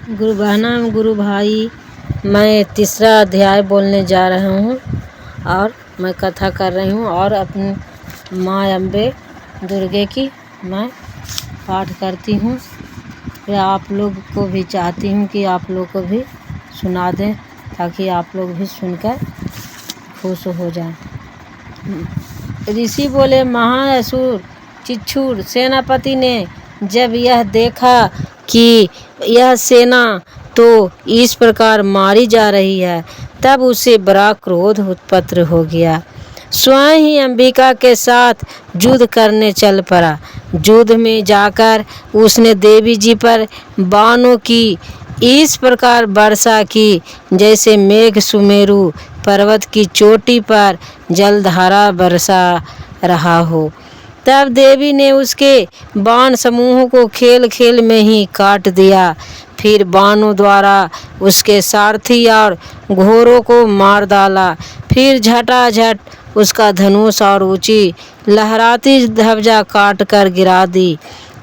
गुरु बहना गुरु भाई, मैं तीसरा अध्याय बोलने जा रहा हूँ और मैं कथा कर रही हूँ और अपनी माँ अम्बे दुर्गे की मैं पाठ करती हूँ। फिर आप लोग को भी चाहती हूँ कि आप लोग को भी सुना दें ताकि आप लोग भी सुनकर खुश हो जाएं। ऋषि बोले, महाअसुर चिच्छुर सेनापति ने जब यह देखा कि यह सेना तो इस प्रकार मारी जा रही है, तब उसे बड़ा क्रोध उत्पन्न हो गया। स्वयं ही अंबिका के साथ युद्ध करने चल पड़ा। युद्ध में जाकर उसने देवी जी पर बाणों की इस प्रकार वर्षा की जैसे मेघ सुमेरु पर्वत की चोटी पर जलधारा बरसा रहा हो। तब देवी ने उसके बाण समूह को खेल खेल में ही काट दिया। फिर बाणों द्वारा उसके सारथी और घोड़ों को मार डाला। फिर झटाझट उसका धनुष और ऊंची लहराती ध्वजा काट कर गिरा दी।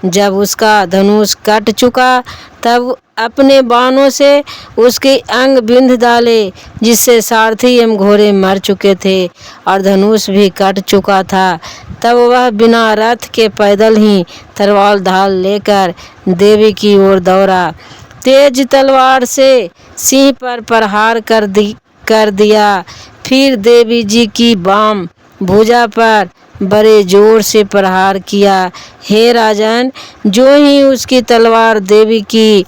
जब उसका धनुष कट चुका तब अपने बाणों से उसके अंग बिंध डाले, जिससे सारथी एवं घोड़े मर चुके थे और धनुष भी कट चुका था। तब वह बिना रथ के पैदल ही तलवार ढाल लेकर देवी की ओर दौड़ा। तेज तलवार से सिंह पर प्रहार कर दिया। फिर देवी जी की बाम भुजा पर बड़े जोर से प्रहार किया। हे राजन, जो ही उसकी तलवार देवी की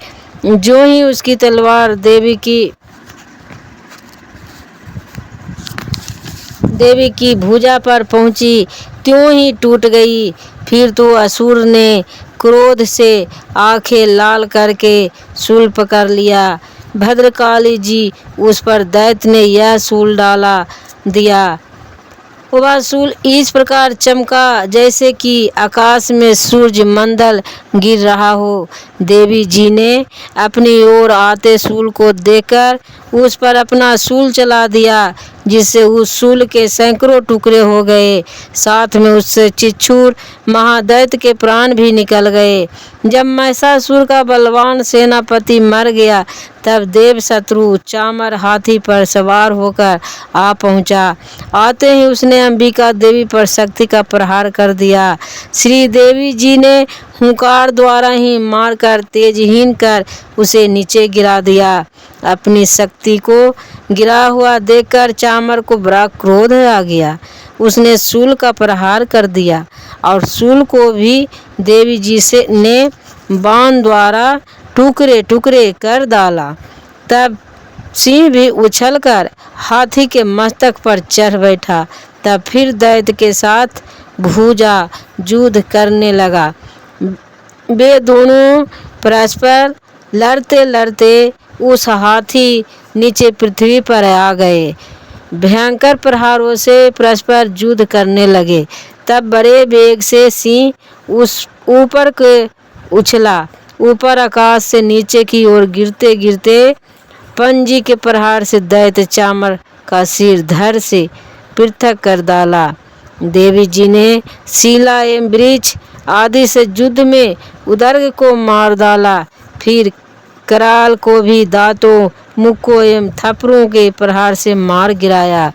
भुजा पर पहुंची, त्यों ही टूट गई। फिर तो असुर ने क्रोध से आंखें लाल करके शूल पकड़ लिया। भद्रकाली जी उस पर दैत्य ने यह शूल डाला दिया। वह शूल इस प्रकार चमका जैसे कि आकाश में सूर्य मंडल गिर रहा हो। देवी जी ने अपनी ओर आते शूल को देखकर उस पर अपना शूल चला दिया, जिससे उस शूल के सैकड़ों टुकड़े हो गए। साथ में उससे चिच्छुर महादैत्य के प्राण भी निकल गए। जब महिषासुर का बलवान सेनापति मर गया, तब देव शत्रु चामर हाथी पर सवार होकर आ पहुंचा। आते ही उसने अंबिका देवी पर शक्ति का प्रहार कर दिया। श्री देवी जी ने हुंकार द्वारा ही मारकर तेजहीन कर उसे नीचे गिरा दिया। अपनी शक्ति को गिरा हुआ देखकर चामर को बड़ा क्रोध आ गया। उसने शूल का प्रहार कर दिया और शूल को भी देवी जी ने बाण द्वारा टुकड़े टुकड़े कर डाला। तब सिंह भी उछलकर हाथी के मस्तक पर चढ़ बैठा। तब फिर दैत्य के साथ भुजा युद्ध करने लगा। वे दोनों परस्पर लड़ते लड़ते उस हाथी नीचे पृथ्वी पर आ गए। भयंकर प्रहारों से परस्पर युद्ध करने लगे। तब बड़े वेग से सिंह उस ऊपर के उछला। ऊपर आकाश से नीचे की ओर गिरते गिरते पंजी के प्रहार से दैत्य चामर का सिर धड़ से पृथक कर डाला। देवी जी ने शिला एवं वृक्ष आदि से युद्ध में उदर्ग को मार डाला। फिर कराल को भी दांतों, मुक्कों एवं थप्पड़ों के प्रहार से मार गिराया।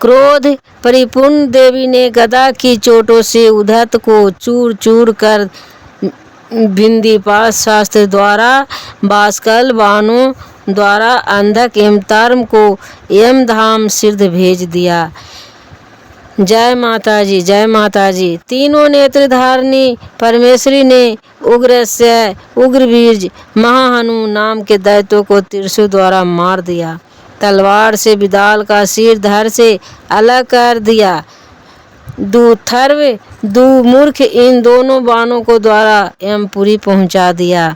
क्रोध परिपूर्ण देवी ने गदा की चोटों से उद्धत को चूर चूर कर बिंदीपास शास्त्र द्वारा बाष्कल बाणों द्वारा अंधक एवं तारम को यमधाम सिद्ध भेज दिया। जय माता जी, जय माता जी। तीनों नेत्रधारिणी परमेश्वरी ने उग्रस्य, उग्रवीर्य, महाहनु नाम के दैत्यों को त्रिशूल द्वारा मार दिया। तलवार से विदाल का सिर धड़ से अलग कर दिया। दुथर्व दुमूर्ख इन दोनों बाणों को द्वारा यमपुरी पहुंचा दिया।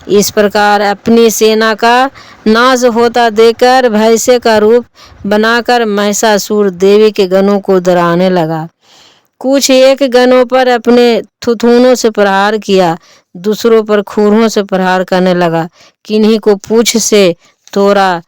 इस प्रकार अपनी सेना का नाश होता देखकर भैंसे का रूप बनाकर महिषासुर देवी के गणों को डराने लगा। कुछ एक गणों पर अपने थुथुनों से प्रहार किया, दूसरों पर खूरों से प्रहार करने लगा। किन्हीं को पूंछ से तोड़ा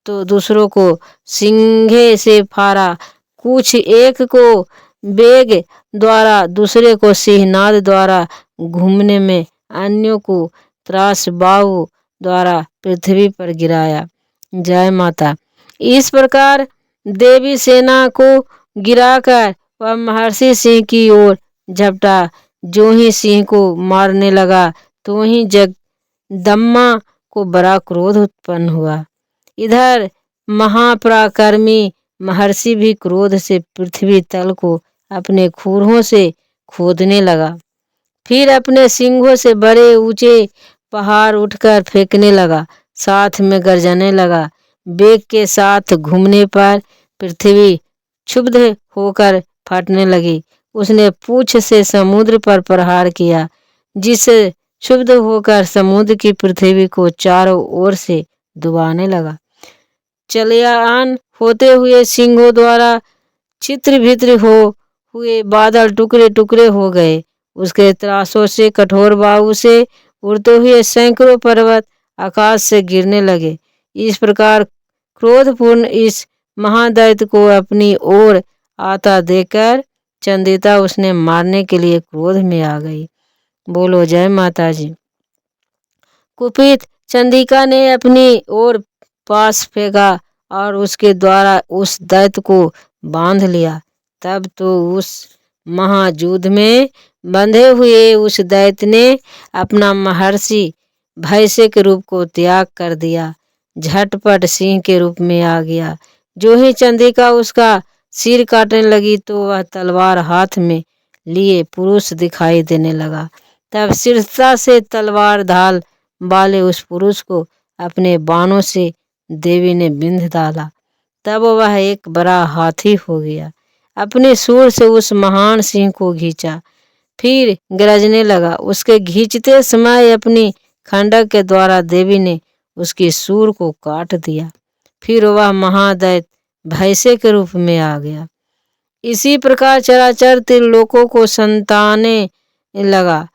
तो दूसरों को सिंघे से फाड़ा। कुछ एक को बेग द्वारा, दूसरे को सिंहनाद द्वारा घूमने में, अन्यों को त्रास बाहु द्वारा पृथ्वी पर गिराया। जय माता। इस प्रकार देवी सेना को गिराकर वह महर्षि सिंह की ओर झपटा। जो ही सिंह को मारने लगा तो ही जगदम्मा को बड़ा क्रोध उत्पन्न हुआ। इधर महापराक्रमी महर्षि भी क्रोध से पृथ्वी तल को अपने खूरों से खोदने लगा। फिर अपने सिंगों से बड़े ऊंचे पहाड़ उठकर फेंकने लगा, साथ में गरजने लगा। वेग के साथ घूमने पर पृथ्वी क्षुब्ध होकर फटने लगी। उसने पूंछ से समुद्र पर प्रहार किया, जिससे क्षुब्ध होकर समुद्र की पृथ्वी को चारों ओर से डुबाने लगा। चलयान होते हुए सिंहों द्वारा चित्र भित्र हो हुए बादल टुकड़े टुकड़े हो गए। उसके त्रासों से, कठोर बाहु से उड़ते हुए सैकड़ों पर्वत आकाश से गिरने लगे। इस प्रकार क्रोधपूर्ण इस महादैत्य को अपनी ओर आता देखकर चंदिता उसने मारने के लिए क्रोध में आ गई। बोलो जय माता जी। कुपित चंदिका ने अपनी ओर पास फेंका और उसके द्वारा उस दैत्य को बांध लिया। तब तो उस महायुद्ध में बंधे हुए उस दैत्य ने अपना महर्षि भैंसे के रूप को त्याग कर दिया, झटपट सिंह के रूप में आ गया। जो ही चंदिका उसका सिर काटने लगी तो वह तलवार हाथ में लिए पुरुष दिखाई देने लगा। तब शीर्षता से तलवार ढाल वाले उस पुरुष को अपने बाणों से देवी ने बिंध डाला। तब वह एक बड़ा हाथी हो गया। अपने सूर से उस महान सिंह को खींचा, फिर गरजने लगा। उसके खींचते समय अपनी खंडक के द्वारा देवी ने उसकी सूर को काट दिया। फिर वह महादैत्य भैंसे के रूप में आ गया। इसी प्रकार चराचर त्रिलोकों को सताने लगा।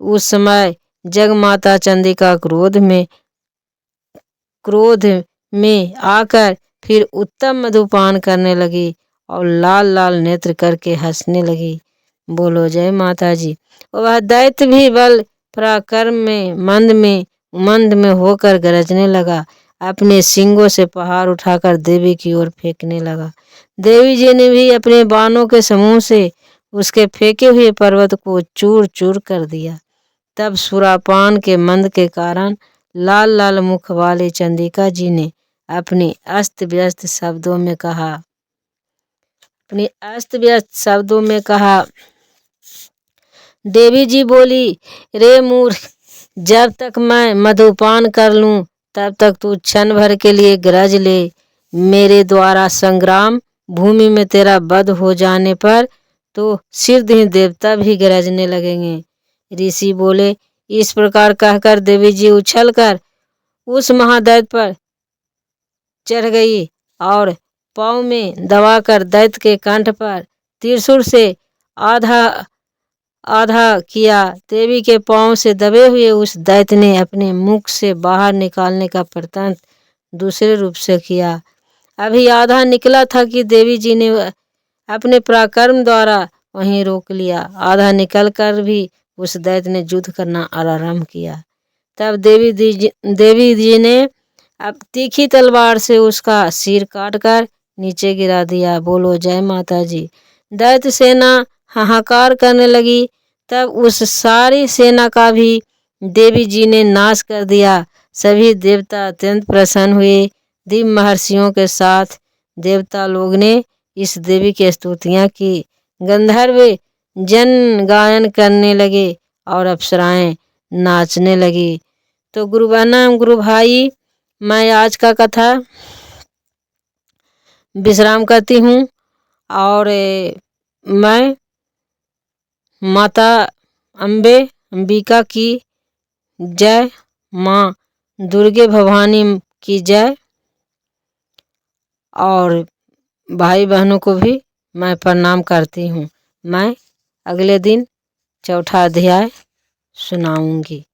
उस समय जगमाता चंडिका क्रोध में आकर फिर उत्तम मधुपान करने लगी और लाल लाल नेत्र करके हंसने लगी। बोलो जय माता जी। वह दैत्य भी बल पराक्रम में मंद में होकर गरजने लगा। अपने सिंगों से पहाड़ उठाकर देवी की ओर फेंकने लगा। देवी जी ने भी अपने बाणों के समूह से उसके फेंके हुए पर्वत को चूर चूर कर दिया। तब सुरापान के मंद के कारण लाल लाल मुख वाले चंडिका जी ने अपनी अस्त व्यस्त शब्दों में कहा, देवी जी बोली, रे मूर्ख, जब तक मैं मधुपान कर लूं तब तक तू क्षण भर के लिए गरज ले। मेरे द्वारा संग्राम भूमि में तेरा वध हो जाने पर तो सिद्ध देवता भी गरजने लगेंगे। ऋषि बोले। इस प्रकार कहकर देवी जी उछलकर उस महादैत्य पर चढ़ गई और पाँव में दबाकर दैत्य के कंठ पर त्रिशूल से आधा किया। देवी के पाँव से दबे हुए उस दैत्य ने अपने मुख से बाहर निकालने का प्रयत्न दूसरे रूप से किया। अभी आधा निकला था कि देवी जी ने अपने पराक्रम द्वारा वहीं रोक लिया। आधा निकलकर भी उस दैत्य ने युद्ध करना आरंभ किया। तब देवी जी ने अब तीखी तलवार से उसका सिर काटकर नीचे गिरा दिया। बोलो जय माता जी। दैत्य सेना हाहाकार करने लगी। तब उस सारी सेना का भी देवी जी ने नाश कर दिया। सभी देवता अत्यंत प्रसन्न हुए। दिव्य महर्षियों के साथ देवता लोग ने इस देवी की स्तुतियाँ की। गंधर्व जन गायन करने लगे और अप्सराएं नाचने लगी। तो गुरु भाई, मैं आज का कथा विश्राम करती हूँ और मैं माता अंबिका की जय, माँ दुर्गे भवानी की जय, और भाई बहनों को भी मैं प्रणाम करती हूँ। मैं अगले दिन चौथा अध्याय सुनाऊंगी।